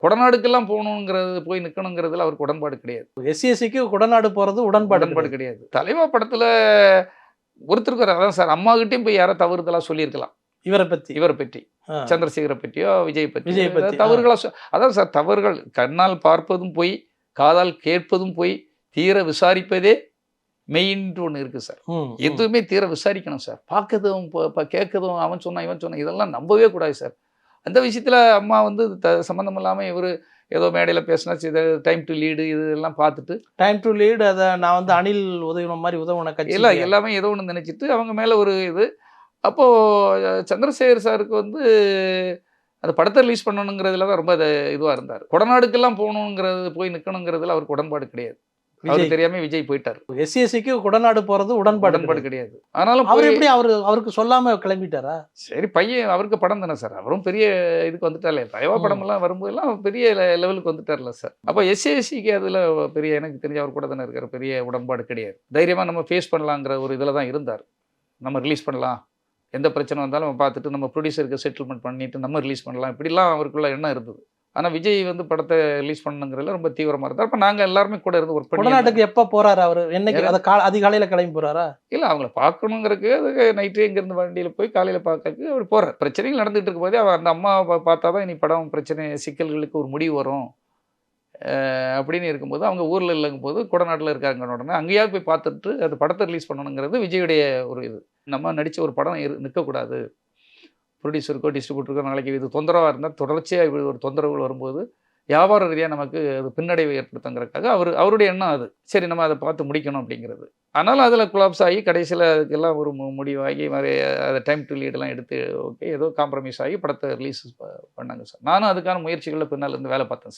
கொடநாடுக்கெல்லாம் போகணுங்கிறது போய் நிற்கணுங்கிறதுல அவருக்கு உடன்பாடு கிடையாது. எஸ்சிஎஸ்சிக்கு கொடநாடு போறது உடன்பாடு உடன்பாடு கிடையாது. தலைவா படத்துல ஒருத்தருக்கு அதான் சார் அம்மாகிட்டயும் போய் யாரோ தவறுதலா சொல்லியிருக்கலாம். இவரை பத்தி இவரை பற்றி, ஆ. சந்திரசேகரை பற்றியோ, விஜய் பற்றி விஜய் பத்தி, தவறுகளா அதான் சார் தவறுகள். கண்ணால் பார்ப்பதும் பொய், காதால் கேட்பதும் பொய், தீர விசாரிப்பதே மெயின்ட்டு ஒண்ணு இருக்கு சார். எதுவுமே தீர விசாரிக்கணும் சார். பார்க்கதும் கேட்கதும் அவன் சொன்னான் இவன் சொன்னான் இதெல்லாம் நம்பவே கூடாது சார். அந்த விஷயத்துல அம்மா வந்து சம்மந்தம் இல்லாம இவரு ஏதோ மேடையில பேசினா டைம் டு லீடு இதெல்லாம் பார்த்துட்டு டைம் டு லீட் அதை நான் வந்து அணில் உதவின மாதிரி உதவுன கட்சி எல்லாமே ஏதோ ஒன்று நினைச்சிட்டு அவங்க மேல ஒரு இது. அப்போ சந்திரசேகர் சாருக்கு வந்து அந்த படத்தை ரிலீஸ் பண்ணணுங்கிறதுல தான் ரொம்ப இதுவா இருந்தார். கொடநாடுக்கெல்லாம் போகணுங்கிறது போய் நிற்கணுங்கிறதுல அவருக்கு உடன்பாடு கிடையாது. அவருக்கு தெரியாம விஜய் போயிட்டார். எஸ்சிஎஸ்சிக்கு கொடநாடு போறது உடன்பாடு கிடையாது. ஆனாலும் அவர் எப்படி அவருக்கு சொல்லாம கிளம்பிட்டாரா? சரி பையன் அவருக்கு படம் தானே சார். அவரும் பெரிய இதுக்கு வந்துட்டார்ல. தலைவா படம் எல்லாம் வரும்போதெல்லாம் பெரிய லெவலுக்கு வந்துட்டார்ல சார். அப்போ எஸ்சிஎஸ்சிக்கு அதுல பெரிய எனக்கு தெரிஞ்ச அவர் கூட தானே இருக்கிற பெரிய உடன்பாடு கிடையாது. தைரியமா நம்ம ஃபேஸ் பண்ணலாங்கிற ஒரு இதில் தான் இருந்தார். நம்ம ரிலீஸ் பண்ணலாம், எந்த பிரச்சனை வந்தாலும் நம்ம பார்த்துட்டு நம்ம ப்ரொடியூசருக்கு செட்டில்மெண்ட் பண்ணிட்டு நம்ம ரிலீஸ் பண்ணலாம், இப்படிலாம் அவருக்குள்ள எண்ணம் இருந்தது. ஆனால் விஜய் வந்து படத்தை ரிலீஸ் பண்ணுங்கிறதுல ரொம்ப தீவிரமாக இருந்தார். அப்போ நாங்கள் எல்லாருமே கூட இருந்து ஒர்க் பண்ணி. கொடநாட்டுக்கு எப்போ போறாரு அவர்? என்னைக்கு? அதை அதிகாலையில் கிளம்பி போறாரா? இல்லை அவங்கள பார்க்கணுங்கிறதுக்கு அதுக்கு நைட்டே இங்கேருந்து வண்டியில் போய் காலையில் பார்க்கறதுக்கு அவர் போகிறார். பிரச்சனைகள் நடந்துகிட்டு இருக்கும் போதே அவர் அந்த அம்மாவை பார்த்தா தான் இனி படம் பிரச்சனை சிக்கல்களுக்கு ஒரு முடிவு வரும் அப்படின்னு இருக்கும்போது அவங்க ஊரில் இல்லைங்கும் போது கொடநாட்டில் இருக்காங்க உடனே அங்கேயாவது போய் பார்த்துட்டு அந்த படத்தை ரிலீஸ் பண்ணணுங்கிறது விஜயுடைய ஒரு இது. நம்ம நடித்த ஒரு படம் நிற்கக்கூடாது, ப்ரொடியூசருக்கோ டிஸ்ட்ரிபியூட்டருக்கோ நாளைக்கு இது தொந்தரவாக இருந்தால் தொடர்ச்சியாக ஒரு தொந்தரவுகள் வரும்போது வியாபார ரீதியாக நமக்கு அது பின்னடைவை ஏற்படுத்துங்கிறதுக்காக அவருடைய எண்ணம் அது. சரி நம்ம அதை பார்த்து முடிக்கணும் அப்படிங்கிறது. ஆனாலும் அதில் குலாப்ஸ் ஆகி கடைசியில் அதுக்கெல்லாம் ஒரு முடிவாகி மாதிரி அதை டைம் டு லீடெல்லாம் எடுத்து ஓகே ஏதோ காம்ப்ரமைஸ் ஆகி படத்தை ரிலீஸ் பண்ணாங்க சார். நானும் அதுக்கான முயற்சிகளில் பின்னால் இருந்து வேலை பார்த்தேன் சார்.